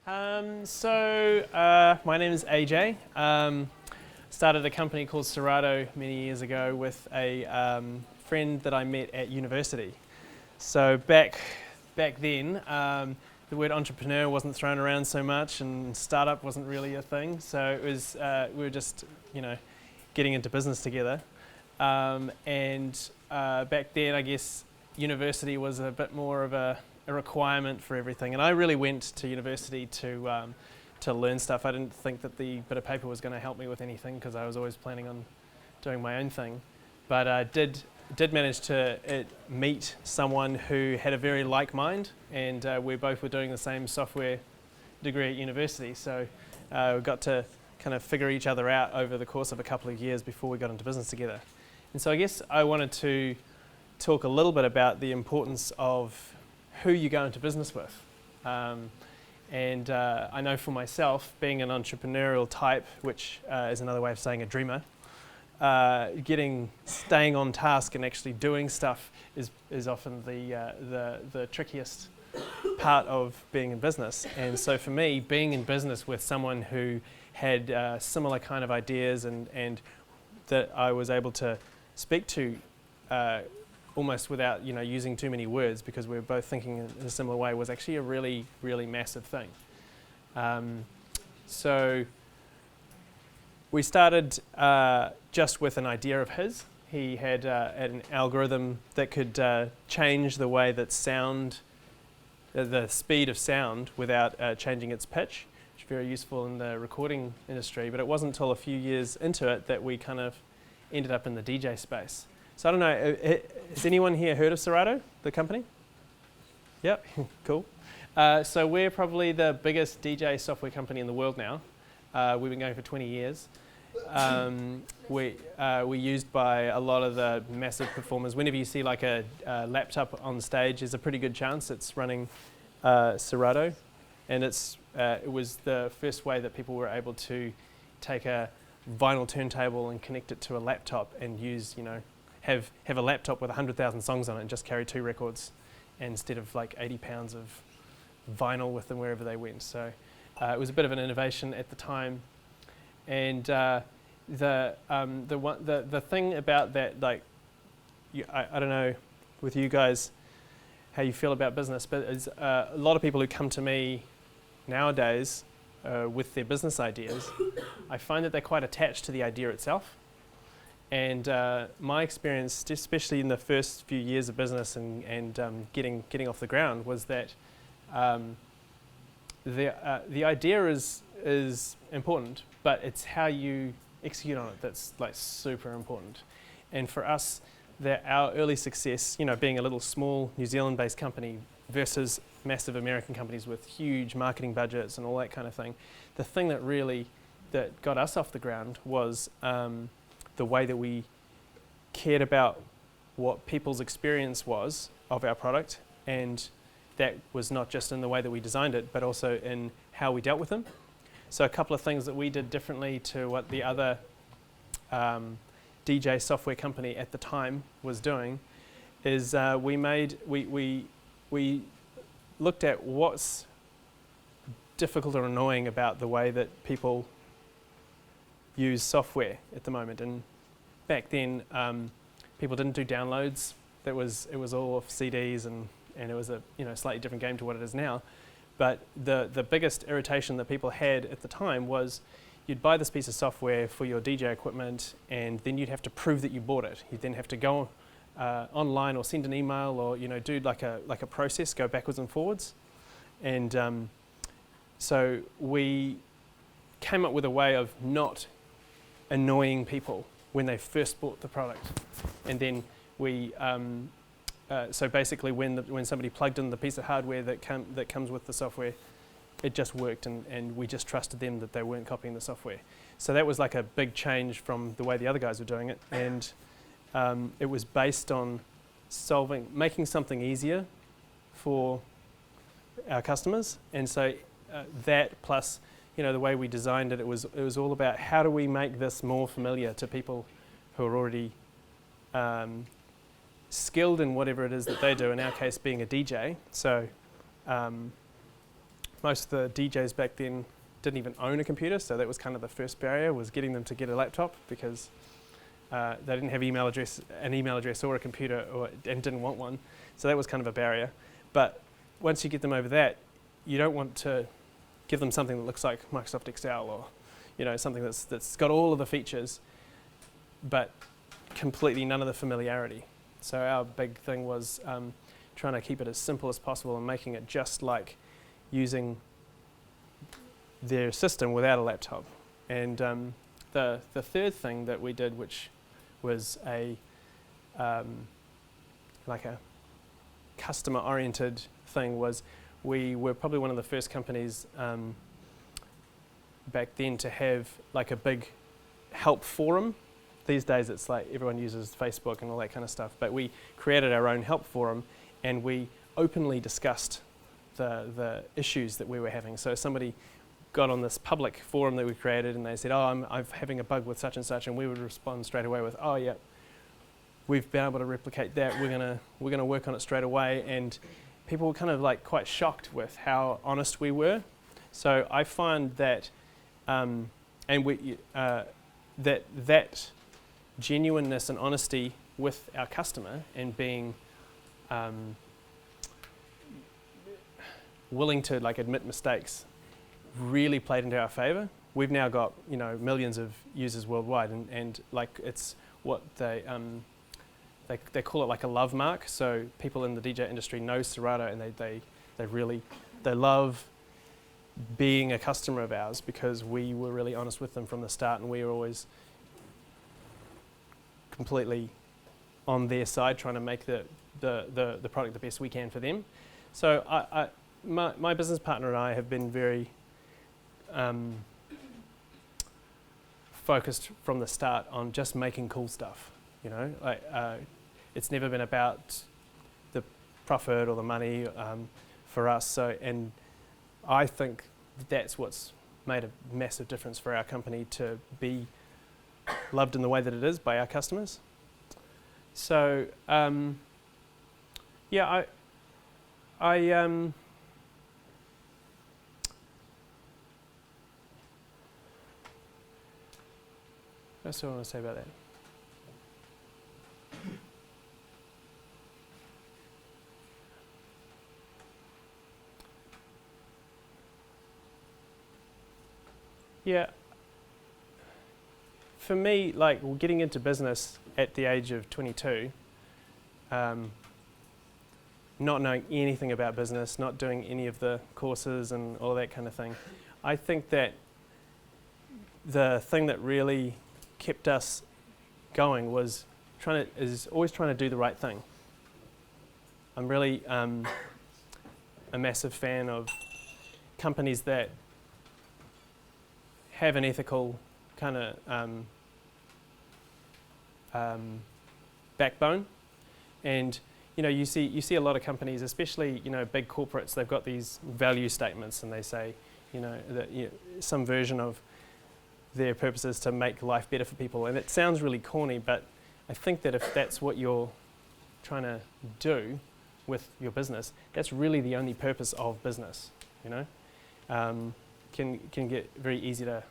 My name is AJ. Started a company called Serato many years ago with a friend that I met at university. So back then, the word entrepreneur wasn't thrown around so much, and startup wasn't really a thing. So it was we were just getting into business together. Back then, I guess university was a bit more of a requirement for everything, and I really went to university to learn stuff. I didn't think that the bit of paper was going to help me with anything because I was always planning on doing my own thing. But I did manage to meet someone who had a very like mind, and we both were doing the same software degree at university. So we got to kind of figure each other out over the course of a couple of years before we got into business together. And so I guess I wanted to talk a little bit about the importance of who you go into business with. I know for myself, being an entrepreneurial type, which is another way of saying a dreamer, staying on task and actually doing stuff is often the trickiest part of being in business. And so for me, being in business with someone who had similar kind of ideas and that I was able to speak to almost without using too many words, because we were both thinking in a similar way, was actually a really, really massive thing. So we started just with an idea of his. He had an algorithm that could change the way that sound, the speed of sound without changing its pitch, which is very useful in the recording industry. But it wasn't until a few years into it that we kind of ended up in the DJ space. So I don't know, has anyone here heard of Serato, the company? Yep, cool. So we're probably the biggest DJ software company in the world now. We've been going for 20 years. We're used by a lot of the massive performers. Whenever you see like a laptop on stage, there's a pretty good chance it's running Serato. And it was the first way that people were able to take a vinyl turntable and connect it to a laptop and use, have a laptop with 100,000 songs on it and just carry 2 records instead of like 80 pounds of vinyl with them wherever they went. So it was a bit of an innovation at the time. And the thing about that, like, I don't know with you guys how you feel about business, but it's, a lot of people who come to me nowadays with their business ideas, I find that they're quite attached to the idea itself. And my experience, especially in the first few years of business and getting off the ground, was that the idea is important, but it's how you execute on it that's like super important. And for us, our early success, being a little small New Zealand-based company versus massive American companies with huge marketing budgets and all that kind of thing, the thing that got us off the ground was the way that we cared about what people's experience was of our product, and that was not just in the way that we designed it, but also in how we dealt with them. So a couple of things that we did differently to what the other DJ software company at the time was doing is we looked at what's difficult or annoying about the way that people use software at the moment. And back then, people didn't do downloads. It was all off CDs, and it was a slightly different game to what it is now. But the biggest irritation that people had at the time was you'd buy this piece of software for your DJ equipment, and then you'd have to prove that you bought it. You'd then have to go online or send an email or do like a process, go backwards and forwards. And so we came up with a way of not annoying people when they first bought the product. And then we so basically when somebody plugged in the piece of hardware that comes with the software, it just worked, and we just trusted them that they weren't copying the software. So that was like a big change from the way the other guys were doing it. And it was based on making something easier for our customers. And so that plus the way we designed it, it was all about how do we make this more familiar to people who are already skilled in whatever it is that they do, in our case being a DJ. So most of the DJs back then didn't even own a computer, so that was kind of the first barrier, was getting them to get a laptop, because they didn't have an email address or a computer, and didn't want one. So that was kind of a barrier. But once you get them over that, you don't want to give them something that looks like Microsoft Excel, or something that's got all of the features, but completely none of the familiarity. So our big thing was trying to keep it as simple as possible and making it just like using their system without a laptop. And the third thing that we did, which was like a customer-oriented thing, was we were probably one of the first companies back then to have like a big help forum. These days it's like everyone uses Facebook and all that kind of stuff, but we created our own help forum, and we openly discussed the issues that we were having. So somebody got on this public forum that we created, and they said, I'm having a bug with such and such, and we would respond straight away with, oh yeah, we've been able to replicate that, we're gonna work on it straight away. And people were kind of like quite shocked with how honest we were. So I find that that genuineness and honesty with our customer, and being willing to like admit mistakes, really played into our favor. We've now got millions of users worldwide, and like it's what they call it like a love mark. So people in the DJ industry know Serato, and they love being a customer of ours, because we were really honest with them from the start, and we were always completely on their side, trying to make the product the best we can for them. So my business partner and I have been very focused from the start on just making cool stuff. It's never been about the profit or the money for us. So, and I think that's what's made a massive difference for our company to be loved in the way that it is by our customers. So, yeah, that's what I want to say about that. Yeah, for me, like getting into business at the age of 22, not knowing anything about business, not doing any of the courses and all that kind of thing, I think that the thing that really kept us going was always trying to do the right thing. I'm really a massive fan of companies that have an ethical kind of backbone, and you see a lot of companies, especially big corporates. They've got these value statements, and they say that some version of their purpose is to make life better for people, and it sounds really corny, but I think that if that's what you're trying to do with your business, that's really the only purpose of business. Can get very easy to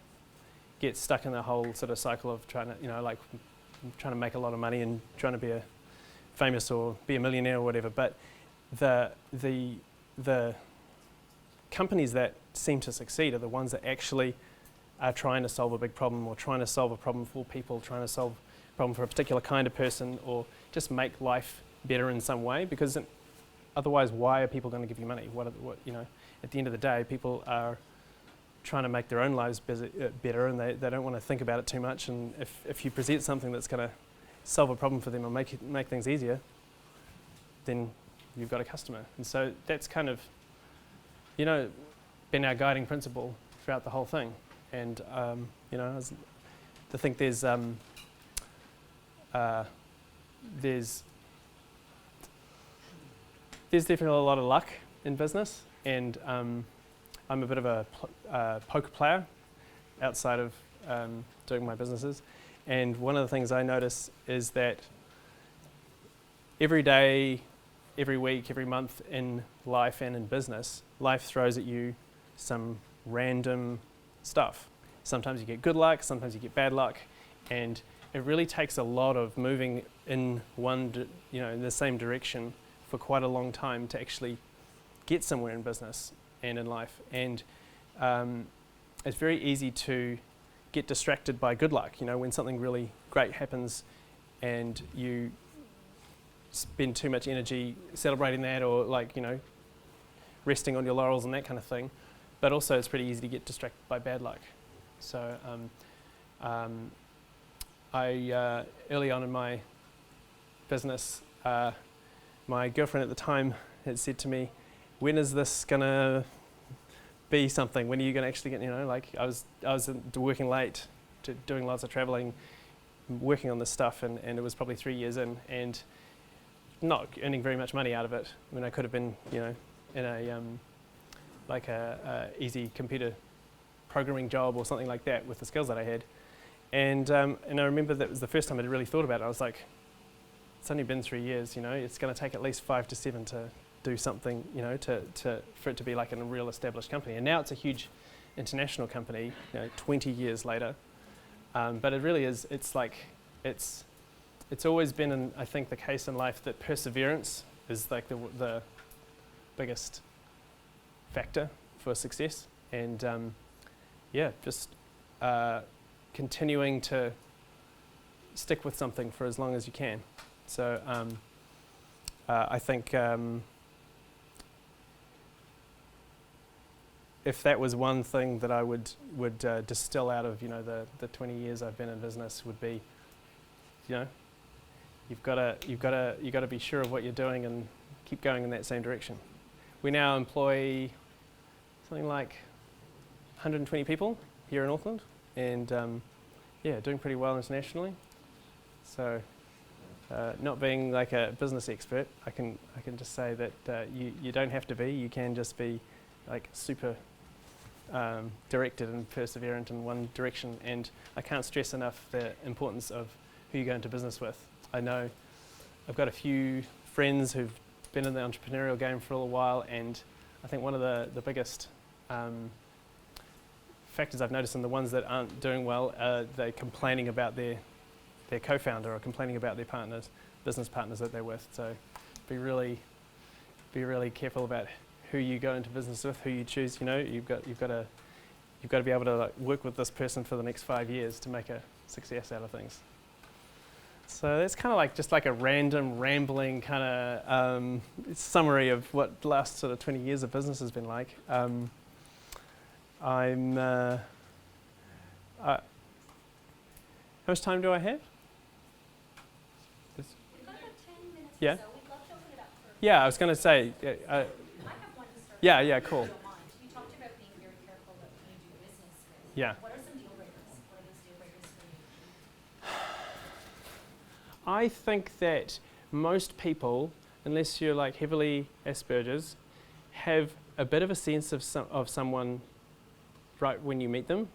get stuck in the whole sort of cycle of trying to make a lot of money and trying to be famous or be a millionaire or whatever. But the companies that seem to succeed are the ones that actually are trying to solve a big problem, or trying to solve a problem for people, trying to solve a problem for a particular kind of person, or just make life better in some way. Because otherwise, why are people going to give you money? At the end of the day, people are trying to make their own lives better, and they don't want to think about it too much. And if you present something that's going to solve a problem for them or make things easier, then you've got a customer. And so that's kind of been our guiding principle throughout the whole thing. And to think there's definitely a lot of luck in business, and I'm a bit of a poker player outside of doing my businesses. And one of the things I notice is that every day, every week, every month in life and in business, life throws at you some random stuff. Sometimes you get good luck, sometimes you get bad luck, and it really takes a lot of moving in in the same direction for quite a long time to actually get somewhere in business and in life. And it's very easy to get distracted by good luck. When something really great happens and you spend too much energy celebrating that, or resting on your laurels and that kind of thing. But also it's pretty easy to get distracted by bad luck. So I early on in my business, my girlfriend at the time had said to me, "When is this gonna be something? When are you gonna actually get?" I was working late, doing lots of traveling, working on this stuff, and it was probably 3 years in, and not earning very much money out of it. I mean, I could have been, in a easy computer programming job or something like that with the skills that I had. And I remember that was the first time I'd really thought about it. I was like, it's only been 3 years, it's going to take at least 5 to 7 to do something, for it to be like a real established company. And now it's a huge international company, 20 years later. But it really is, it's always been, I think, the case in life that perseverance is like the biggest factor for success. And just continuing to stick with something for as long as you can. So I think if that was one thing that I would distill out of the 20 years I've been in business, would be you've got to be sure of what you're doing and keep going in that same direction. We now employ something like 120 people here in Auckland, and doing pretty well internationally. So not being like a business expert, I can just say that you don't have to be. You can just be like super directed and perseverant in one direction. And I can't stress enough the importance of who you go into business with. I know I've got a few friends who've been in the entrepreneurial game for a little while, and I think one of the biggest factors I've noticed in the ones that aren't doing well, they're complaining about their co-founder or complaining about their business partners that they're with. So be really careful about who you go into business with, who you choose. You've got to be able to work with this person for the next 5 years to make a success out of things. So that's kind of just like a random, rambling kind of summary of what the last sort of 20 years of business has been like. How much time do I have? We've got about 10 minutes Yeah. or so. We'd love to open it up for... Yeah, I was going to say... I have one to start. Yeah, with, yeah, if cool. you don't mind. You talked about being very careful about who you do business with. Yeah. What are some deal breakers? What are those deal breakers for you? I think that most people, unless you're like heavily Asperger's, have a bit of a sense of someone right when you meet them,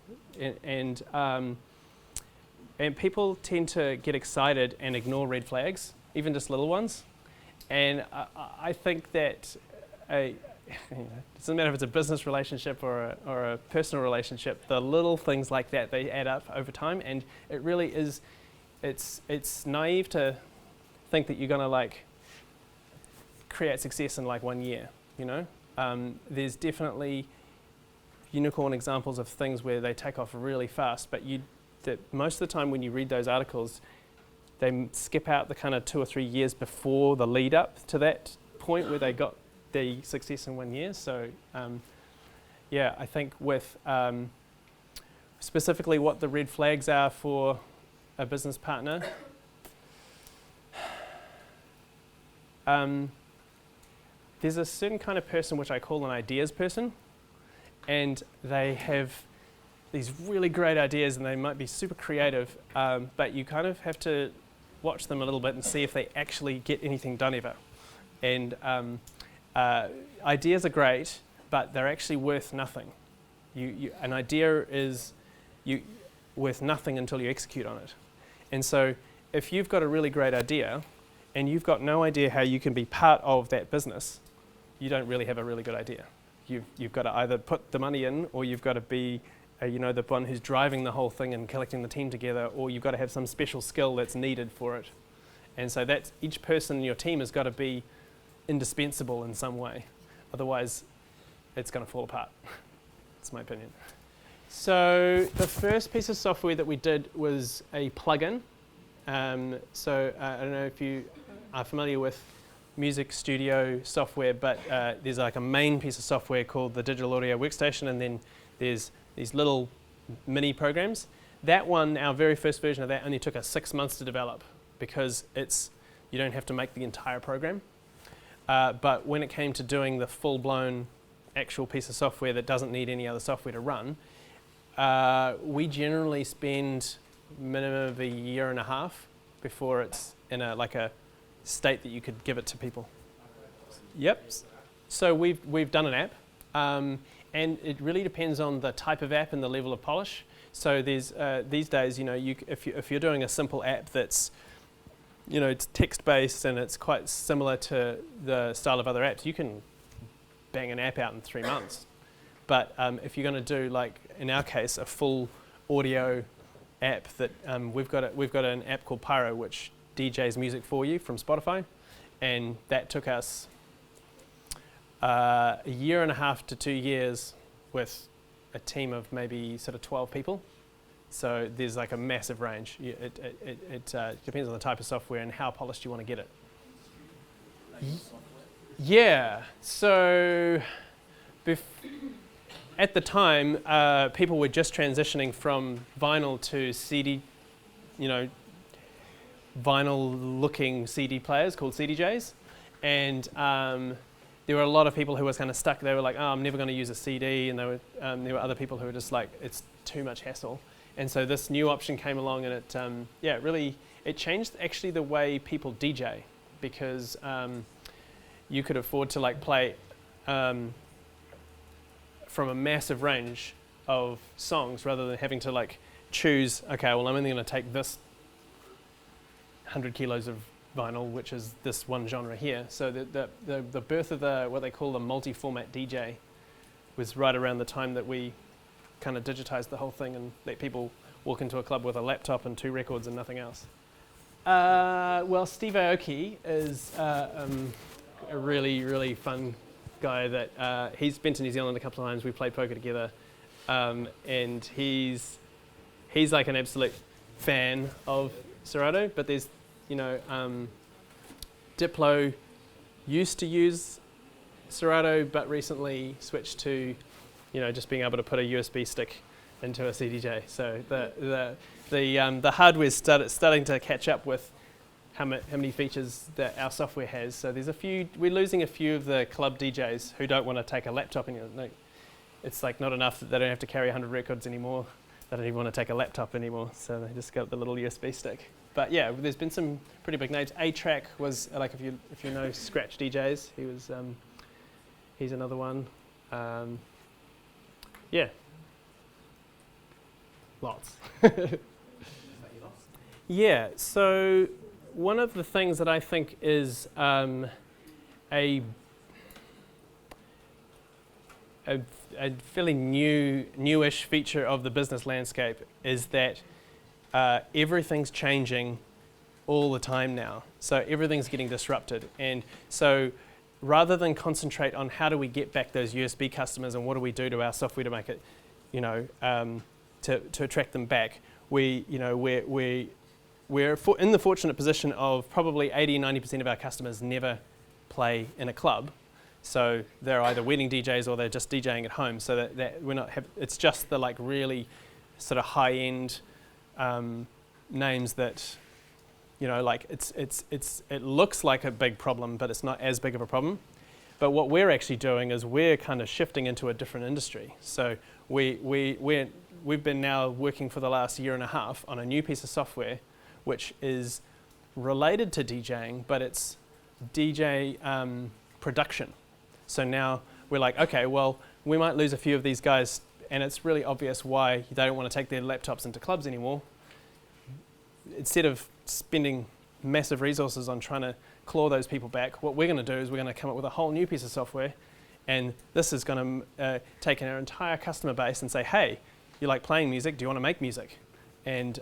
and people tend to get excited and ignore red flags, even just little ones. And I think that it doesn't matter if it's a business relationship or a personal relationship, the little things like that, they add up over time, and it really is, it's naive to think that you're going to create success in 1 year, There's definitely unicorn examples of things where they take off really fast, but that most of the time when you read those articles, they skip out the kind of 2 or 3 years before the lead up to that point where they got the success in 1 year. So I think with specifically what the red flags are for a business partner, there's a certain kind of person which I call an ideas person, and they have these really great ideas and they might be super creative, but you kind of have to watch them a little bit and see if they actually get anything done ever. And ideas are great, but they're actually worth nothing. An idea is worth nothing until you execute on it. And so if you've got a really great idea and you've got no idea how you can be part of that business, you don't really have a really good idea. you've got to either put the money in, or you've got to be the one who's driving the whole thing and collecting the team together, or you've got to have some special skill that's needed for it. And so that's each person in your team has got to be indispensable in some way. Otherwise, it's going to fall apart. That's my opinion. So the first piece of software that we did was a plugin. I don't know if you are familiar with music studio software, but there's like a main piece of software called the Digital Audio Workstation, and then there's these little mini programs. That one, our very first version of that, only took us 6 months to develop because you don't have to make the entire program. But when it came to doing the full-blown actual piece of software that doesn't need any other software to run, we generally spend minimum of a year and a half before it's in a state that you could give it to people. Yep. So we've done an app, and it really depends on the type of app and the level of polish. So there's these days, if you're doing a simple app that's it's text-based and it's quite similar to the style of other apps, you can bang an app out in 3 months. But if you're going to do, like in our case, a full audio app that we've got an app called Pyro which DJs music for you from Spotify, and that took us a year and a half to 2 years with a team of maybe sort of 12 people. So there's like a massive range. It depends on the type of software and how polished you want to get it. Yeah. So at the time, people were just transitioning from vinyl to CD, vinyl-looking CD players called CDJs, and there were a lot of people who were kind of stuck. They were like, "Oh, I'm never going to use a CD," and there were other people who were just like, "It's too much hassle." And so this new option came along, and it changed actually the way people DJ, because you could afford to play from a massive range of songs rather than having to choose. Okay, well, I'm only going to take this 100 kilos of vinyl, which is this one genre here. So the birth of what they call the multi-format DJ was right around the time that we kind of digitized the whole thing and let people walk into a club with a laptop and 2 records and nothing else. Well, Steve Aoki is a really, really fun guy that he's been to New Zealand a couple of times. We played poker together, and he's like an absolute fan of Serato. But there's, Diplo used to use Serato, but recently switched to just being able to put a USB stick into a CDJ. So the hardware's starting to catch up with how many features that our software has. So we're losing a few of the club DJs who don't want to take a laptop, and it's not enough that they don't have to carry 100 records anymore. They don't even want to take a laptop anymore, so they just got the little USB stick. But yeah, there's been some pretty big names. A-Track was if you know Scratch DJs, he's another one. Yeah. Lots. Yeah, so one of the things that I think is a fairly newish feature of the business landscape is that everything's changing all the time now. So everything's getting disrupted. And so rather than concentrate on how do we get back those USB customers and what do we do to our software to make it, to attract them back, we're in the fortunate position of probably 80-90% of our customers never play in a club. So they're either wedding DJs or they're just DJing at home. So that we're not it's just the really sort of high-end names that it looks like a big problem, but it's not as big of a problem. But what we're actually doing is we're kind of shifting into a different industry. So we've been now working for the last year and a half on a new piece of software which is related to DJing, but it's DJ production. So now we're like, okay, well, we might lose a few of these guys, and it's really obvious why they don't want to take their laptops into clubs anymore. Instead of spending massive resources on trying to claw those people back, what we're going to do is we're going to come up with a whole new piece of software, And this is going to take our entire customer base and say, hey, you like playing music, do you want to make music? And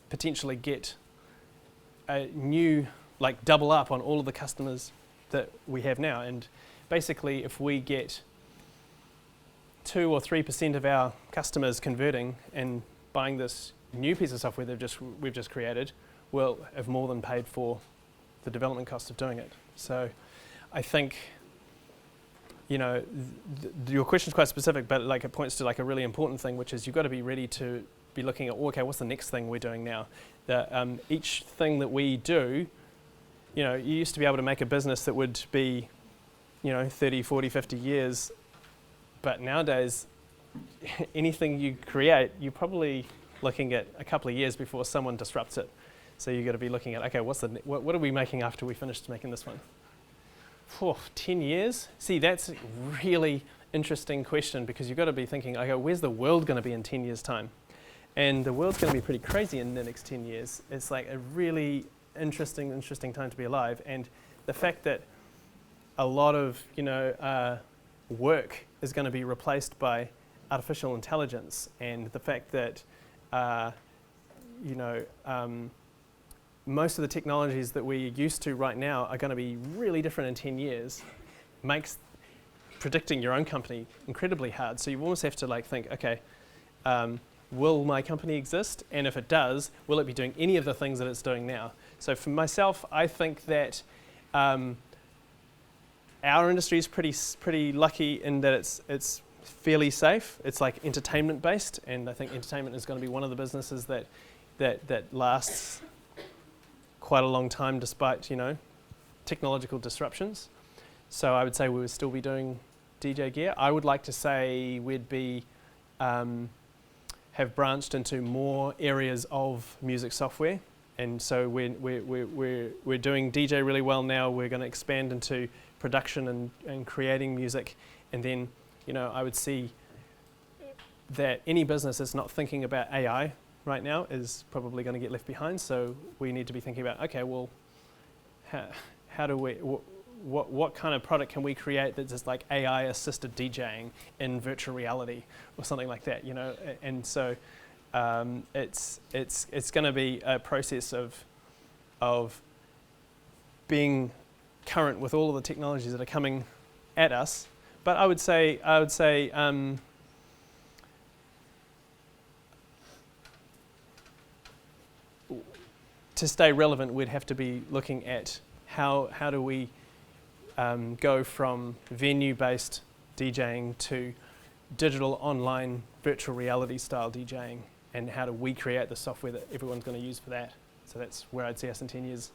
potentially get a new, like double up on all of the customers that we have now. And basically, if we get 2 or 3% of our customers converting and buying this new piece of software we've just created, we'll have more than paid for the development cost of doing it. So I think, your question is quite specific, but like it points to like a really important thing, which is you've got to be ready to be looking at, okay, what's the next thing we're doing now? Each thing that we do, you used to be able to make a business that would be, 30, 40, 50 years, but nowadays, anything you create, you're probably looking at a couple of years before someone disrupts it. So you've got to be looking at, okay, what are we making after we finished making this one? 10 years? See, that's a really interesting question, because you've got to be thinking, okay, where's the world going to be in 10 years' time? And the world's going to be pretty crazy in the next 10 years. It's like a really interesting time to be alive. And the fact that a lot of, work is going to be replaced by artificial intelligence, and the fact that, most of the technologies that we're used to right now are going to be really different in 10 years, makes predicting your own company incredibly hard. So you almost have to think, okay, will my company exist? And if it does, will it be doing any of the things that it's doing now? So for myself, I think that our industry is pretty lucky in that it's fairly safe. It's like entertainment based, and I think entertainment is going to be one of the businesses that lasts quite a long time despite technological disruptions. So I would say we would still be doing DJ gear. I would like to say we'd be have branched into more areas of music software, and so we're doing DJ really well now. We're going to expand into production and creating music, and then I would see that any business that's not thinking about AI right now is probably going to get left behind. So we need to be thinking about, okay, well, how do we, what kind of product can we create that's just like AI assisted DJing in virtual reality or something like that, And so it's going to be a process of being current with all of the technologies that are coming at us. But I would say to stay relevant, we'd have to be looking at how do we go from venue-based DJing to digital online virtual reality style DJing, and how do we create the software that everyone's going to use for that? So that's where I'd see us in 10 years.